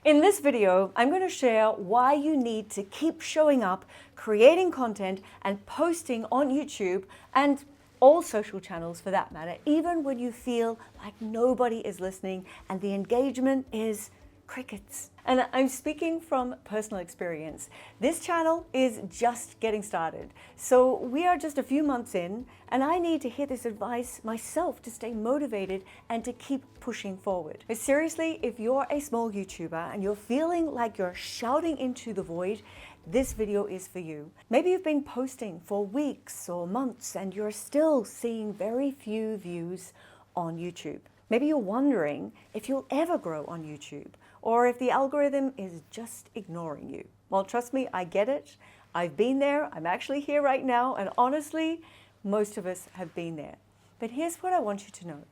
In this video, I'm going to share why you need to keep showing up, creating content and posting on YouTube and all social channels for that matter, even when you feel like nobody is listening and the engagement is crickets. And I'm speaking from personal experience. This channel is just getting started. So we are just a few months in, and I need to hear this advice myself to stay motivated and to keep pushing forward. But seriously, if you're a small YouTuber and you're feeling like you're shouting into the void, this video is for you. Maybe you've been posting for weeks or months and you're still seeing very few views on YouTube. Maybe you're wondering if you'll ever grow on YouTube or if the algorithm is just ignoring you. Well, trust me, I get it. I've been there. I'm actually here right now. And honestly, most of us have been there. But here's what I want you to know.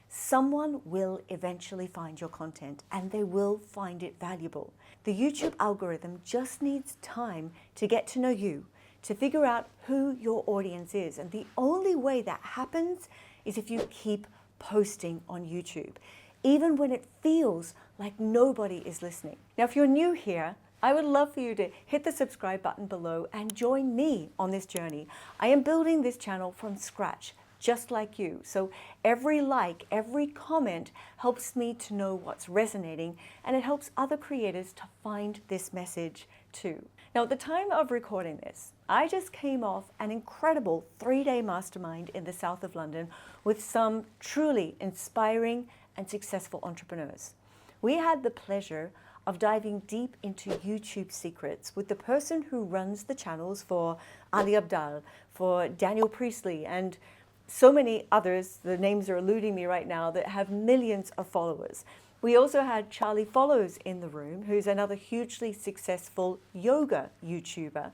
Someone will eventually find your content and they will find it valuable. The YouTube algorithm just needs time to get to know you, to figure out who your audience is. And the only way that happens is if you keep posting on YouTube, even when it feels like nobody is listening. Now, if you're new here, I would love for you to hit the subscribe button below and join me on this journey. I am building this channel from scratch, just like you. So every like, every comment helps me to know what's resonating, and it helps other creators to find this message too. Now, at the time of recording this, I just came off an incredible 3-day mastermind in the south of London with some truly inspiring and successful entrepreneurs. We had the pleasure of diving deep into YouTube secrets with the person who runs the channels for Ali Abdaal, for Daniel Priestley, and so many others, the names are eluding me right now, that have millions of followers. We also had Charlie Follows in the room, who's another hugely successful yoga YouTuber.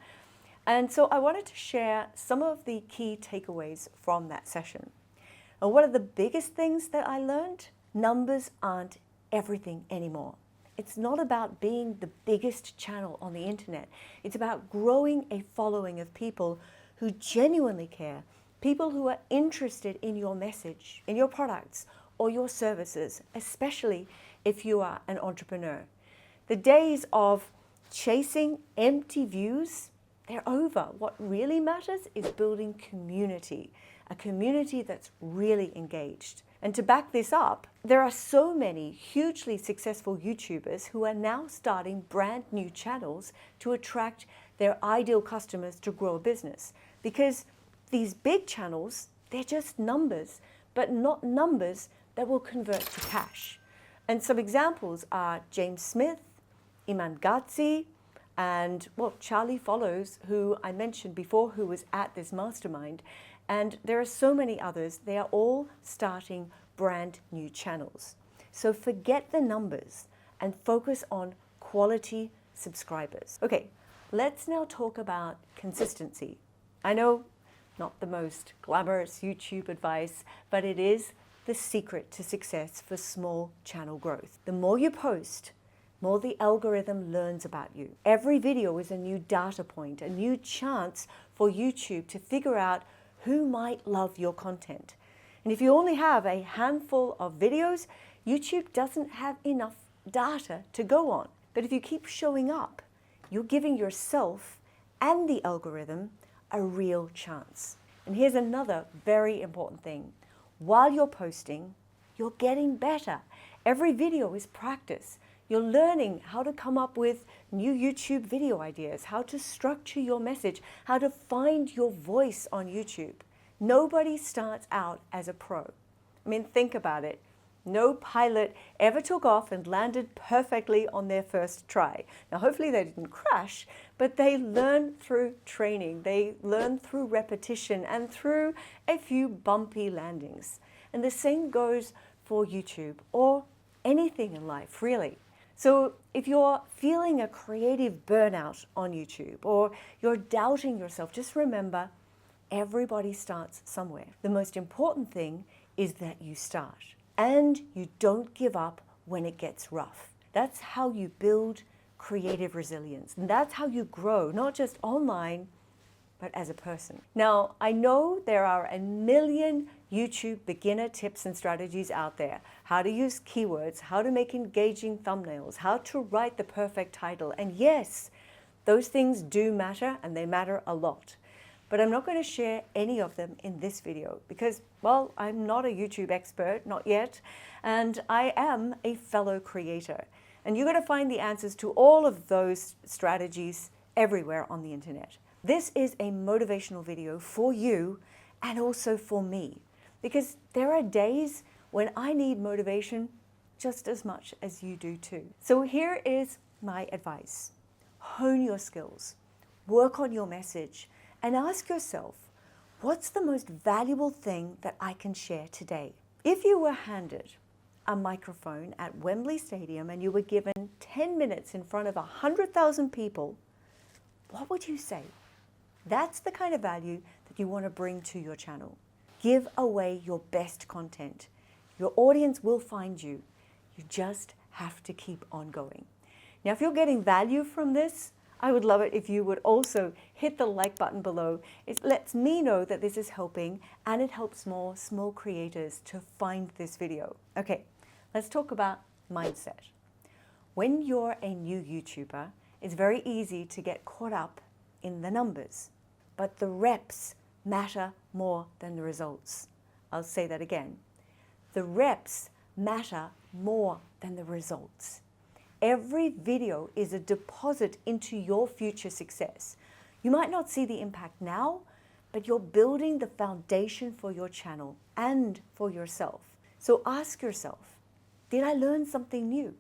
And so I wanted to share some of the key takeaways from that session. And one of the biggest things that I learned, numbers aren't everything anymore. It's not about being the biggest channel on the internet. It's about growing a following of people who genuinely care, people who are interested in your message, in your products or your services, especially if you are an entrepreneur. The days of chasing empty views, they're over. What really matters is building community, a community that's really engaged. And to back this up, there are so many hugely successful YouTubers who are now starting brand new channels to attract their ideal customers to grow a business. Because these big channels, they're just numbers, but not numbers that will convert to cash. And some examples are James Smith, Iman Ghatzi, and well, Charlie Follows, who I mentioned before, who was at this mastermind. And there are so many others. They are all starting brand new channels. So forget the numbers and focus on quality subscribers. Okay, let's now talk about consistency. I know, not the most glamorous YouTube advice, but it is the secret to success for small channel growth. The more you post, more the algorithm learns about you. Every video is a new data point, a new chance for YouTube to figure out who might love your content. And if you only have a handful of videos, YouTube doesn't have enough data to go on. But if you keep showing up, you're giving yourself and the algorithm a real chance. And here's another very important thing. While you're posting, you're getting better. Every video is practice. You're learning how to come up with new YouTube video ideas, how to structure your message, how to find your voice on YouTube. Nobody starts out as a pro. I mean, think about it. No pilot ever took off and landed perfectly on their first try. Now, hopefully they didn't crash, but they learn through training. They learn through repetition and through a few bumpy landings. And the same goes for YouTube or anything in life, really. So if you're feeling a creative burnout on YouTube or you're doubting yourself, just remember, everybody starts somewhere. The most important thing is that you start. And you don't give up when it gets rough. That's how you build creative resilience. And that's how you grow, not just online, but as a person. Now, I know there are a million YouTube beginner tips and strategies out there. How to use keywords, how to make engaging thumbnails, how to write the perfect title. And yes, those things do matter, and they matter a lot. But I'm not going to share any of them in this video because, well, I'm not a YouTube expert, not yet, and I am a fellow creator. And you're going to find the answers to all of those strategies everywhere on the internet. This is a motivational video for you and also for me, because there are days when I need motivation just as much as you do too. So here is my advice. Hone your skills, work on your message, and ask yourself, what's the most valuable thing that I can share today? If you were handed a microphone at Wembley Stadium and you were given 10 minutes in front of 100,000 people, what would you say? That's the kind of value that you want to bring to your channel. Give away your best content. Your audience will find you. You just have to keep on going. Now, if you're getting value from this, I would love it if you would also hit the like button below. It lets me know that this is helping, and it helps more small creators to find this video. Okay, let's talk about mindset. When you're a new YouTuber, it's very easy to get caught up in the numbers, but the reps matter more than the results. I'll say that again. The reps matter more than the results. Every video is a deposit into your future success. You might not see the impact now, but you're building the foundation for your channel and for yourself. So ask yourself, did I learn something new?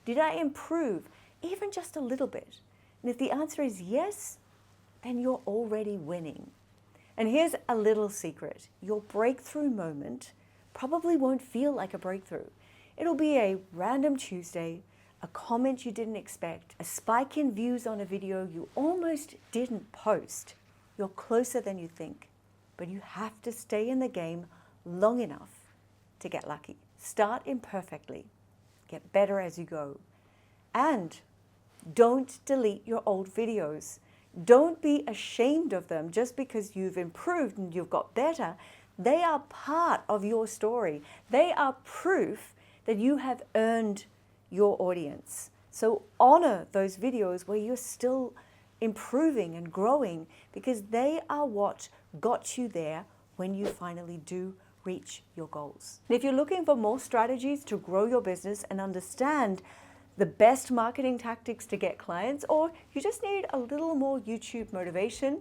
Did I improve even just a little bit? And if the answer is yes, then you're already winning. And here's a little secret. Your breakthrough moment probably won't feel like a breakthrough. It'll be a random Tuesday, a comment you didn't expect, a spike in views on a video you almost didn't post. You're closer than you think, but you have to stay in the game long enough to get lucky. Start imperfectly, get better as you go, and don't delete your old videos. Don't be ashamed of them just because you've improved and you've got better. They are part of your story. They are proof that you have earned your audience. So honor those videos where you're still improving and growing, because they are what got you there when you finally do reach your goals. And if you're looking for more strategies to grow your business and understand the best marketing tactics to get clients, or you just need a little more YouTube motivation,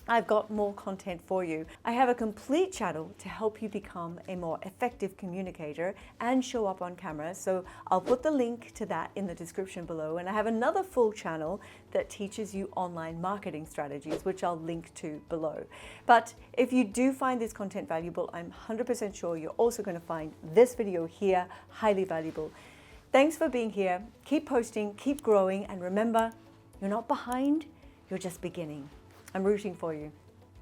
I've got more content for you. I have a complete channel to help you become a more effective communicator and show up on camera. So I'll put the link to that in the description below. And I have another full channel that teaches you online marketing strategies, which I'll link to below. But if you do find this content valuable, I'm 100% sure you're also going to find this video here highly valuable. Thanks for being here. Keep posting, keep growing, and remember, you're not behind, you're just beginning. I'm rooting for you.